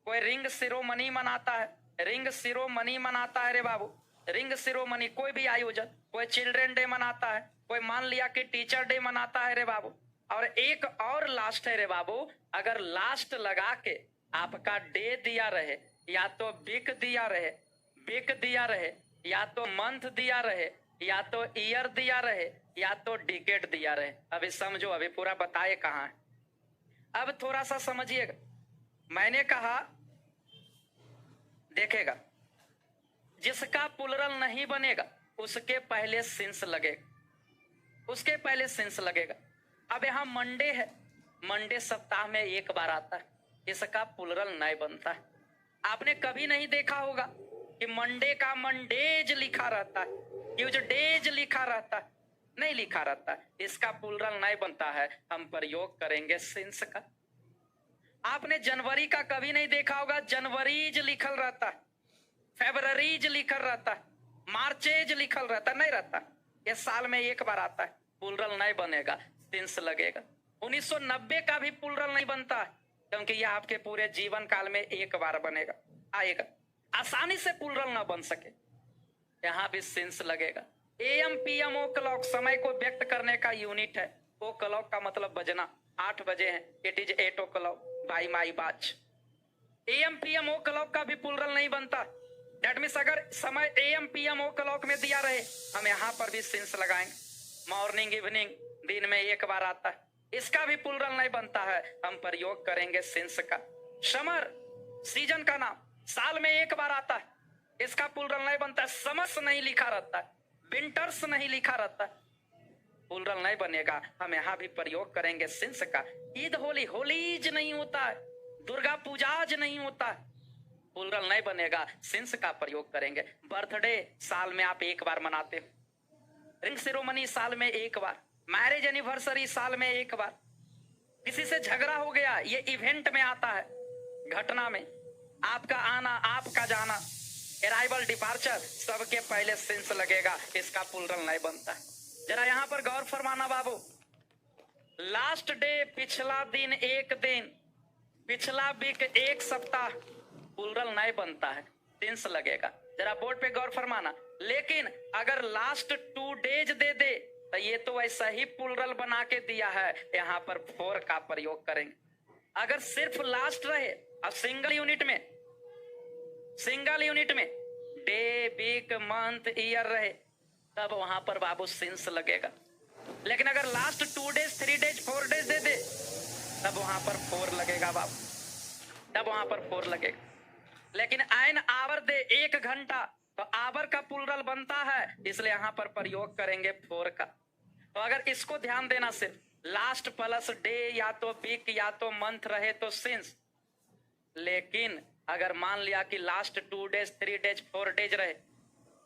कोई रिंग सिरोमनी मनाता है, रिंग सिरोमनी मनाता है रे बाबू, रिंग सिरोमनी कोई भी आयोजन, कोई चिल्ड्रन डे मनाता है, कोई मान लिया कि टीचर डे मनाता है रे बाबू। और एक और लास्ट है रे बाबू, अगर लास्ट लगा के आपका डे दिया रहे, या तो वीक दिया रहे, वीक दिया रहे, या तो मंथ दिया रहे, या तो ईयर दिया रहे या तो डिकेड दिया रहे। अभी समझो, अभी पूरा बताए कहाँ है। अब थोड़ा सा समझिएगा। मैंने कहा देखिएगा, जिसका प्लुरल नहीं बनेगा उसके पहले सिंस लगेगा, उसके पहले सिंस लगेगा। अब यहाँ मंडे है, मंडे सप्ताह में एक बार आता है, इसका प्लुरल नहीं बनता है। आपने कभी नहीं देखा होगा कि मंडे का मंडेज लिखा रहता है, ट्यूजडेज लिखा रहता है, नहीं लिखा रहता है, इसका प्लुरल नहीं बनता है। हम प्रयोग करेंगे सिंस का। आपने जनवरी का कभी नहीं देखा होगा, जनवरीज लिखल रहता है, फेब्रवरीज लिखल रहता है, मार्चेज लिखल रहता, नहीं रहता। ये साल में एक बार आता है, प्लुरल नहीं बनेगा, सिंस लगेगा। 1990 का भी प्लुरल नहीं बनता है, क्योंकि यह आपके पूरे जीवन काल में एक बार बनेगा, आएगा। आसानी से प्लुरल ना बन सके, यहाँ भी सिंस लगेगा। एएम पीएम ओ क्लॉक समय को व्यक्त करने का यूनिट है। ओ क्लॉक का मतलब बजना, 8 बजे है, it is 8 o'clock by my बाच। एएम पीएम ओ क्लॉक का भी प्लुरल नहीं बनता। दैट मीन्स अगर समय एएम पीएम ओ क्लॉक में दिया रहे, हम यहाँ पर भी सिंस लगाएंगे। मॉर्निंग इवनिंग दिन में एक बार आता है, इसका भी प्लुरल नहीं बनता है, हम प्रयोग करेंगे सिंस का। समर सीजन का नाम, साल में एक बार आता है, इसका प्लुरल नहीं बनता है, समर्स नहीं लिखा रहता है, विंटर्स नहीं लिखा रहता है, प्लुरल नहीं बनेगा। हम यहाँ भी प्रयोग करेंगे सिंस का। ईद होली, होलीज नहीं होता है, दुर्गा पूजाज नहीं होता है, प्लुरल नहीं बनेगा, सिंस का प्रयोग करेंगे। बर्थडे साल में आप एक बार मनाते हो, रिंग सेरेमनी साल में एक बार, मैरिज एनिवर्सरी साल में एक बार। किसी से झगड़ा हो गया, ये इवेंट में आता है, घटना में। आपका आना, आपका जाना, अराइवल डिपार्चर, सबके पहले सिंस लगेगा, इसका प्लुरल नहीं बनता है। जरा यहाँ पर गौर फरमाना बाबू। लास्ट डे पिछला दिन, एक दिन, पिछला वीक एक सप्ताह, प्लुरल नहीं बनता है, सिंस लगेगा। जरा बोर्ड पे गौर फरमाना। लेकिन अगर लास्ट 2 days दे दे तो ये तो ऐसा ही प्लुरल बना के दिया है, यहाँ पर फोर का प्रयोग करेंगे। अगर सिर्फ लास्ट रहे, अब सिंगल यूनिट में, सिंगल यूनिट में डे, वीक, मंथ, ईयर रहे, तब वहां पर बाबू सिंस लगेगा। लेकिन अगर लास्ट 2 days, 3 days, 4 days दे दे, तब वहां पर 4 लगेगा बाबू, तब वहां पर 4 लगेगा। लेकिन एन आवर दे, 1 घंटा, तो आवर का प्लुरल बनता है, इसलिए यहां पर प्रयोग करेंगे 4 का। तो अगर इसको ध्यान देना, सिर्फ लास्ट प्लस डे या तो वीक या तो मंथ रहे तो सिंस। लेकिन अगर मान लिया कि लास्ट 2 days, 3 days, 4 days रहे,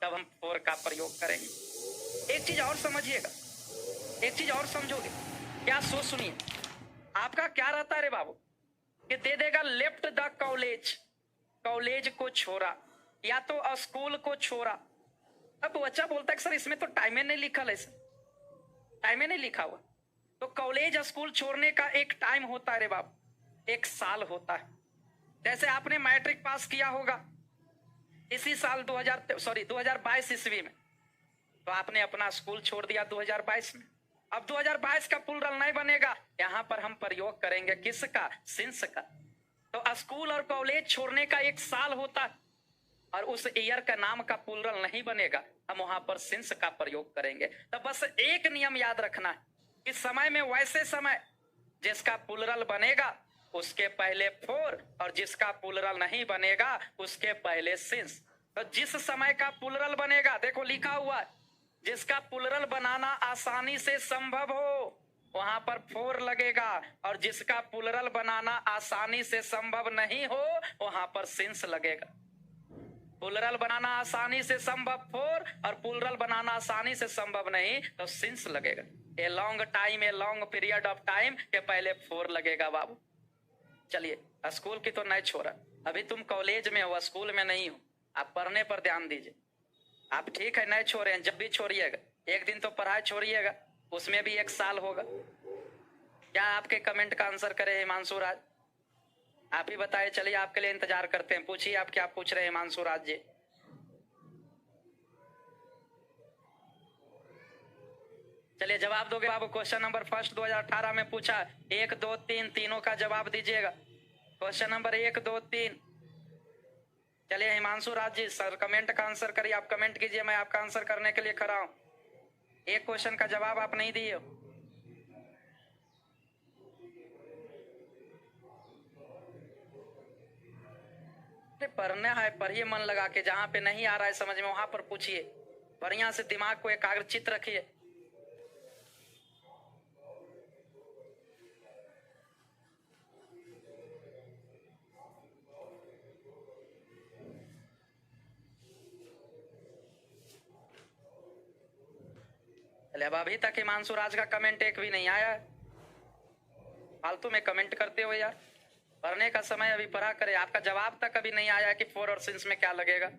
तब हम 4 का प्रयोग करेंगे। एक चीज और समझिएगा, एक चीज और समझोगे क्या? सुनिए, आपका क्या रहता है रे बाबू कि दे देगा लेफ्ट द कॉलेज, कॉलेज को छोड़ा, या तो स्कूल को छोड़ा। अब बच्चा बोलता है कि सर इसमें तो टाइम नहीं लिखा है, सर टाइम नहीं लिखा हुआ। तो कॉलेज स्कूल छोड़ने का एक टाइम होता है रे बाबू, एक साल होता है। जैसे आपने मैट्रिक पास किया होगा इसी साल 2022 ईस्वी में, तो आपने अपना स्कूल छोड़ दिया 2022 में। अब 2022 का प्लुरल नहीं बनेगा, यहाँ पर हम प्रयोग करेंगे किसका? सिंस का। तो स्कूल और कॉलेज छोड़ने का एक साल होता है, और उस ईयर का नाम का प्लुरल नहीं बनेगा, हम वहां पर सिंस का प्रयोग करेंगे। तो बस एक नियम याद रखना है कि समय में वैसे समय जिसका प्लुरल बनेगा उसके पहले 4, और जिसका प्लुरल नहीं बनेगा उसके पहले सिंस। तो जिस समय का प्लुरल बनेगा, देखो लिखा हुआ है, जिसका प्लुरल बनाना आसानी से संभव हो वहां पर 4 लगेगा, और जिसका प्लुरल बनाना आसानी से संभव नहीं हो वहां पर सिंस लगेगा। प्लुरल बनाना आसानी से संभव 4, और प्लुरल बनाना आसानी से संभव नहीं तो सिंस लगेगा। ए long time, a long period of time के पहले 4 लगेगा बाबू। चलिए, स्कूल की तो नहीं छोड़ा, अभी तुम कॉलेज में हो, स्कूल में नहीं हो, आप पढ़ने पर ध्यान दीजिए। आप ठीक है नहीं छोड़े हैं, जब भी छोड़िएगा एक दिन तो पढ़ाई छोड़िएगा, उसमें भी 1 साल होगा। क्या आपके कमेंट का आंसर करे हिमांशु राज? आप ही बताइए, चलिए आपके लिए इंतजार करते हैं। पूछिए आप क्या पूछ रहे हैं हिमांशु राज जी। चलिए जवाब दोगे बाबू। क्वेश्चन नंबर फर्स्ट 2018 में पूछा, 1, 2, 3 तीनों का जवाब दीजिएगा। Question number 1, 2, 3। चलिए हिमांशु राज जी, सर कमेंट का आंसर करिए। आप कमेंट कीजिए, मैं आपका आंसर करने के लिए खड़ा हूं। एक क्वेश्चन का जवाब आप नहीं दिए हो। पढ़ना है, पढ़िए मन लगा के। जहां पे नहीं आ रहा है समझ में वहां पर पूछिए, बढ़िया से दिमाग को एकाग्रचित रखिए। अब अभी तक हिमांशु राज का कमेंट एक भी नहीं आया है। फालतू में कमेंट करते हो यार। पढ़ने का समय अभी पढ़ा करे। आपका जवाब तक अभी नहीं आया कि फोर और सिंस में क्या लगेगा।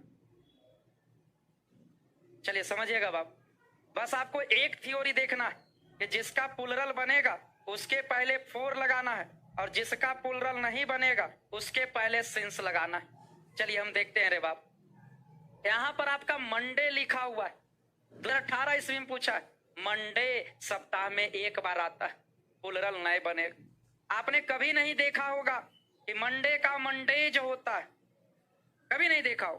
चलिए समझिएगा बाप, बस आपको एक थ्योरी देखना है कि जिसका प्लुरल बनेगा उसके पहले फोर लगाना है, और जिसका प्लुरल नहीं बनेगा उसके पहले सिंस लगाना है। चलिए हम देखते हैं रे बाप। यहां पर आपका मंडे लिखा हुआ है। 2018 ईस्वी में पूछा है, मंडे सप्ताह में एक बार आता है, प्लुरल नहीं बनेगा। आपने कभी नहीं देखा होगा कि मंडे का मंडे जो होता है, कभी नहीं देखा हो।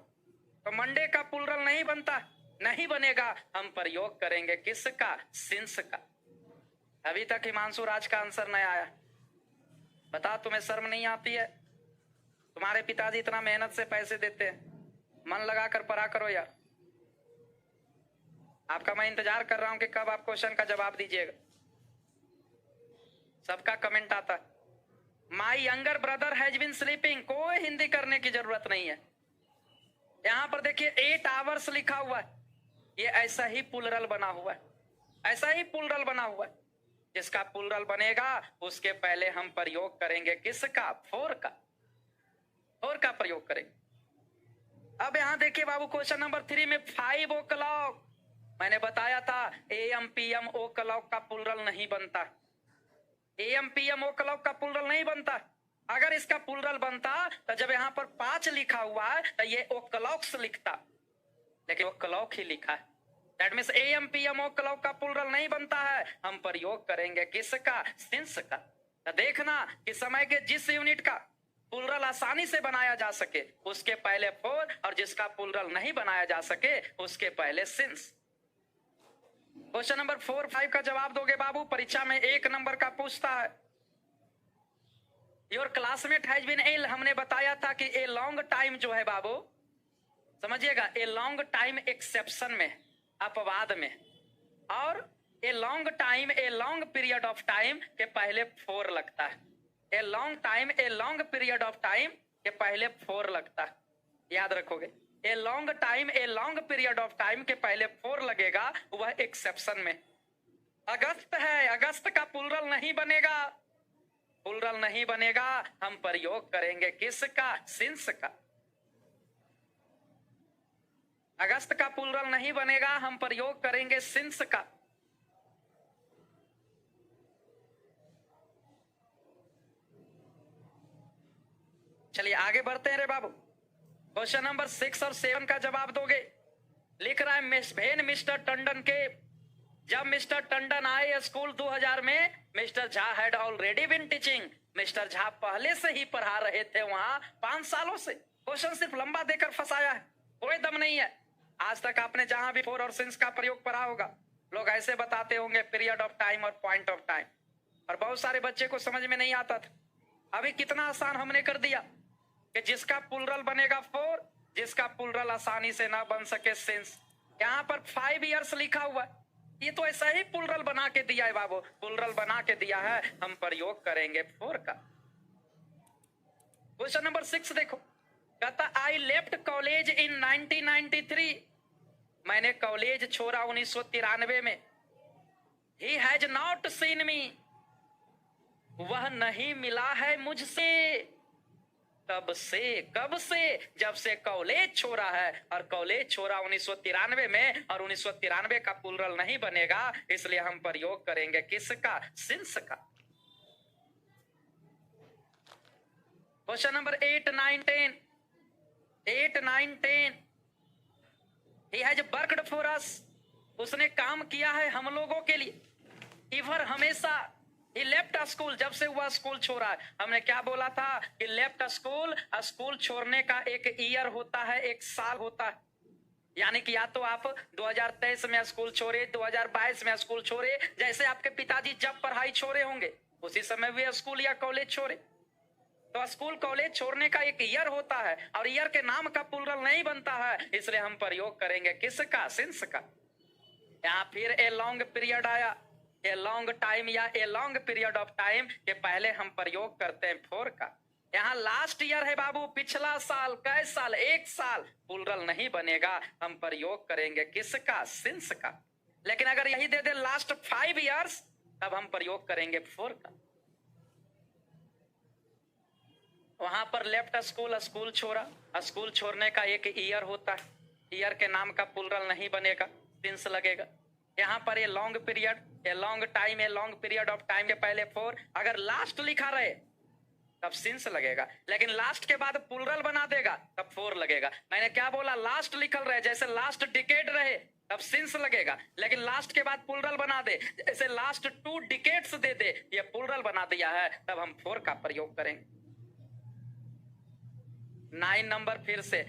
तो मंडे का प्लुरल नहीं बनता, नहीं बनेगा। हम प्रयोग करेंगे किसका? सिंस का। अभी तक हिमांशु राज का आंसर नहीं आया। बता, तुम्हें शर्म नहीं आती है? तुम्हारे पिताजी इतना मेहनत से पैसे देते हैं, मन लगा कर पढ़ा करो यार। आपका मैं इंतजार कर रहा हूं कि कब आप क्वेश्चन का जवाब दीजिएगा। सबका कमेंट आता है, my younger brother has been sleeping. कोई हिंदी करने की जरूरत नहीं है। यहां पर देखिए 8 आवर्स लिखा हुआ है, ये ऐसा ही प्लुरल बना हुआ है, ऐसा ही प्लुरल बना हुआ है। जिसका प्लुरल बनेगा उसके पहले हम प्रयोग करेंगे किसका? फोर का। फोर का प्रयोग करेंगे। अब यहां देखिए बाबू, क्वेश्चन नंबर 3 में 5 o'clock, मैंने बताया था AM PM ओ क्लॉक का प्लुरल नहीं बनता। AM PM ओ क्लॉक का प्लुरल नहीं बनता। अगर इसका प्लुरल बनता तो जब यहां पर 5 लिखा हुआ है तो ये ओ क्लॉक्स लिखता, लेकिन वो क्लॉक ही लिखा है। That means AM PM o'clock का प्लुरल नहीं बनता है। हम प्रयोग करेंगे किसका? सिंस का। तो देखना कि समय के जिस यूनिट का प्लुरल आसानी से बनाया जा सके उसके पहले फोर, और जिसका प्लुरल नहीं बनाया जा सके उसके पहले सिंस। क्वेश्चन नंबर 4, 5 का जवाब दोगे बाबू। परीक्षा में 1 नंबर का पूछता है। Your classmate has been ill, हमने बताया था कि ए लॉन्ग टाइम जो है बाबू, समझिएगा, ए लॉन्ग टाइम एक्सेप्शन में, अपवाद में, और ए long time, a long period of time के पहले फोर लगता है। ए long time, a long period of time के पहले फोर लगता है। याद रखोगे, ए long time, a long period of time के पहले फोर लगेगा, वह एक्सेप्शन में। अगस्त है, अगस्त का प्लुरल नहीं बनेगा, प्लुरल नहीं बनेगा। हम प्रयोग करेंगे किसका? सिंस का। अगस्त का प्लुरल नहीं बनेगा, हम प्रयोग करेंगे सिंस का। चलिए आगे बढ़ते हैं रे बाबू। क्वेश्चन नंबर 6 और 7 का जवाब दोगे। लिख रहा है, मिस्टर टंडन के, जब मिस्टर टंडन आए स्कूल 2000 में, mister Jha had already been teaching. Mister Jha पहले से ही पढ़ा रहे थे वहां 5 सालों से। क्वेश्चन सिर्फ लंबा देकर फंसाया है, कोई दम नहीं है। आज तक आपने जहां भी फोर और सिंस का प्रयोग पढ़ा होगा, लोग ऐसे बताते होंगे, पीरियड ऑफ टाइम और पॉइंट ऑफ टाइम, और बहुत सारे बच्चे को समझ में नहीं आता था। अभी कितना आसान हमने कर दिया कि जिसका प्लुरल बनेगा फोर, जिसका प्लुरल आसानी से ना बन सके सिंस। यहाँ पर 5 years लिखा हुआ है, ये तो ऐसा ही प्लुरल बना के दिया है बाबू, प्लुरल बना के दिया है। हम प्रयोग करेंगे फोर का। क्वेश्चन नंबर 6 देखो, कहता आई लेफ्ट कॉलेज इन 1993, मैंने कॉलेज छोड़ा 1993 में। ही हैज नॉट सीन मी, वह नहीं मिला है मुझसे। कब से? कब से? जब से कॉलेज छोड़ा है, और कॉलेज छोड़ा 1993 में, और 1993 का प्लुरल नहीं बनेगा, इसलिए हम प्रयोग करेंगे किसका? सिंस का। Question number 8, 9, 10, 8, 9, 10, he has worked for us, उसने काम किया है हम लोगों के लिए। इवर, हमेशा। He left a school, जब से वह स्कूल छोड़ा है। हमने क्या बोला था कि लेफ्ट स्कूल, स्कूल छोड़ने का एक ईयर होता है, एक साल होता है। यानी कि या तो आप 2023 में स्कूल छोड़े, 2022 में स्कूल छोड़े, जैसे आपके पिताजी जब पढ़ाई छोड़े होंगे उसी समय वे स्कूल या कॉलेज छोड़े। तो स्कूल कॉलेज छोड़ने का एक ईयर होता है और ईयर के नाम का प्लूरल नहीं बनता है, इसलिए हम प्रयोग करेंगे किसका? सिंस का। यहाँ फिर ए लॉन्ग पीरियड आया, ए लॉन्ग टाइम या a long period of time के पहले हम प्रयोग करते हैं फोर का। यहाँ लास्ट ईयर है बाबू, पिछला साल, कैस साल, एक साल, प्लूरल नहीं बनेगा, हम प्रयोग करेंगे किसका? सिंस का। लेकिन अगर यही दे दे लास्ट 5 इयर्स, तब हम प्रयोग करेंगे फोर का। वहां पर लेफ्ट स्कूल, स्कूल छोड़ा, स्कूल छोड़ने का एक ईयर होता है, ईयर के नाम का प्लूरल नहीं बनेगा, सिंस लगेगा। यहाँ पर a long period, A long time, a long period of time के पहले फोर, अगर लास्ट लिखा रहे तब सिंस लगेगा, लेकिन लास्ट के बाद प्लूरल बना देगा तब फोर लगेगा। मैंने क्या बोला? लास्ट लिखल रहे, जैसे लास्ट डिकेड रहे तब सिंस लगेगा, लेकिन लास्ट के बाद प्लूरल बना दे, जैसे लास्ट 2 डिकेड्स दे दे, ये प्लूरल बना दिया है, तब हम फोर का प्रयोग करेंगे। 9 नंबर फिर से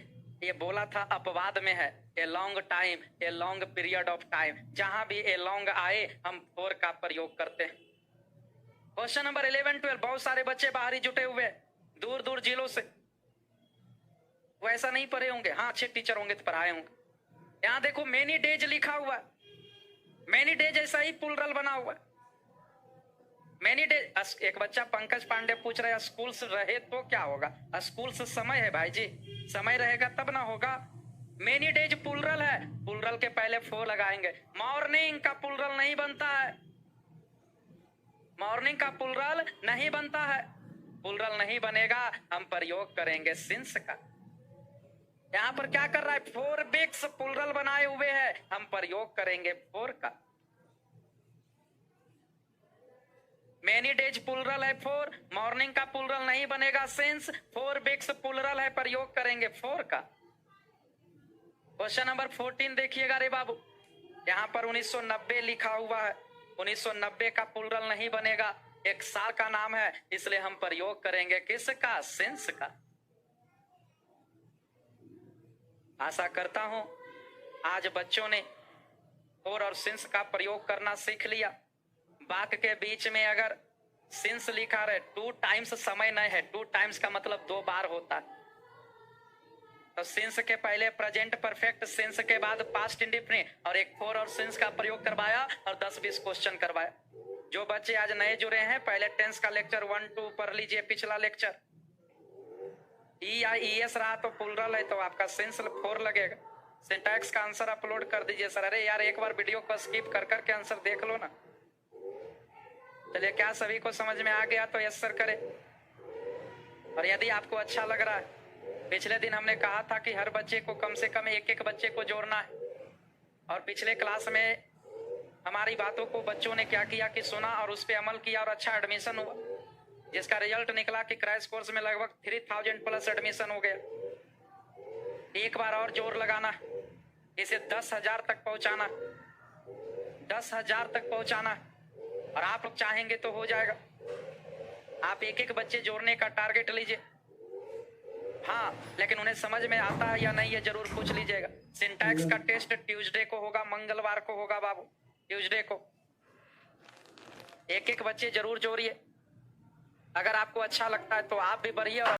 ये बोला था अपवाद में है, ए long time, a long period of time, जहां भी ए लॉन्ग आए हम फोर का प्रयोग करते हैं। क्वेश्चन नंबर 11, 12, बहुत सारे बच्चे बाहर ही जुटे हुए दूर दूर जिलों से, वो ऐसा नहीं पढ़े होंगे, हाँ अच्छे टीचर होंगे तो पढ़ाए होंगे। यहाँ देखो मेनी डेज लिखा हुआ, मेनी डेज ऐसा ही प्लूरल बना हुआ, मेनी डेज। एक बच्चा पंकज पांडे पूछ रहा है स्कूल से रहे तो क्या होगा? स्कूल से समय है भाई जी, समय रहेगा तब ना होगा। मेनी डेज प्लूरल है, प्लूरल के पहले फोर लगाएंगे। मॉर्निंग का प्लूरल नहीं बनता है, मॉर्निंग का प्लूरल नहीं बनता है, प्लूरल नहीं बनेगा, हम प्रयोग करेंगे सिंस का। यहां पर क्या कर रहा है? 4 वीक्स प्लूरल बनाए हुए हैं, हम प्रयोग करेंगे फोर का। मेनी डेज प्लूरल है फोर, मॉर्निंग का प्लूरल नहीं बनेगा सिंस, 4 वीक्स प्लूरल है, प्रयोग करेंगे फोर का। क्वेश्चन नंबर 14 देखिएगा रे बाबू, यहाँ पर 1990 लिखा हुआ है, 1990 का प्लूरल नहीं बनेगा, एक साल का नाम है, इसलिए हम प्रयोग करेंगे किसका? सिंस का। आशा करता हूं आज बच्चों ने फोर और सिंस का प्रयोग करना सीख लिया। वाक्य के बीच में अगर सिंस लिखा रहे, 2 टाइम्स समय नहीं है, 2 टाइम्स का मतलब 2 बार होता है, तो सिंस के पहले प्रेजेंट परफेक्ट, सिंस के बाद पास्ट इंडेफिनिट, और एक फोर और सिंस का प्रयोग करवाया और 10-20 क्वेश्चन करवाया। जो बच्चे आज नए जुड़े हैं, पहले टेंस का लेक्चर 1-2 पढ़ लीजिए, पिछला लेक्चर। ई या ईएस रहा तो प्लूरल है, तो आपका सिंस फोर लगेगा। सिंटैक्स का आंसर अपलोड कर दीजिए सर। अरे यार एक बार वीडियो को स्किप कर करके आंसर देख लो ना। चलिए, क्या सभी को समझ में आ गया? तो यस सर करे। और यदि आपको अच्छा लग रहा है, पिछले दिन हमने कहा था कि हर बच्चे को कम से कम एक बच्चे को जोड़ना है, और पिछले क्लास में हमारी बातों को बच्चों ने क्या किया कि सुना और उस पर अमल किया और अच्छा एडमिशन हुआ, जिसका रिजल्ट निकला कि क्रैश कोर्स में लगभग 3000 प्लस एडमिशन हो गया। एक बार और जोर लगाना, इसे 10,000 तक पहुंचाना, 10,000 तक पहुंचाना, और आप लोग चाहेंगे तो हो जाएगा। आप एक बच्चे जोड़ने का टारगेट लीजिए, हाँ, लेकिन उन्हें समझ में आता है या नहीं ये जरूर पूछ लीजिएगा। सिंटैक्स का टेस्ट ट्यूसडे को होगा, मंगलवार को होगा बाबू, ट्यूसडे को। एक बच्चे जरूर जोड़िए, अगर आपको अच्छा लगता है तो आप भी बढ़िए।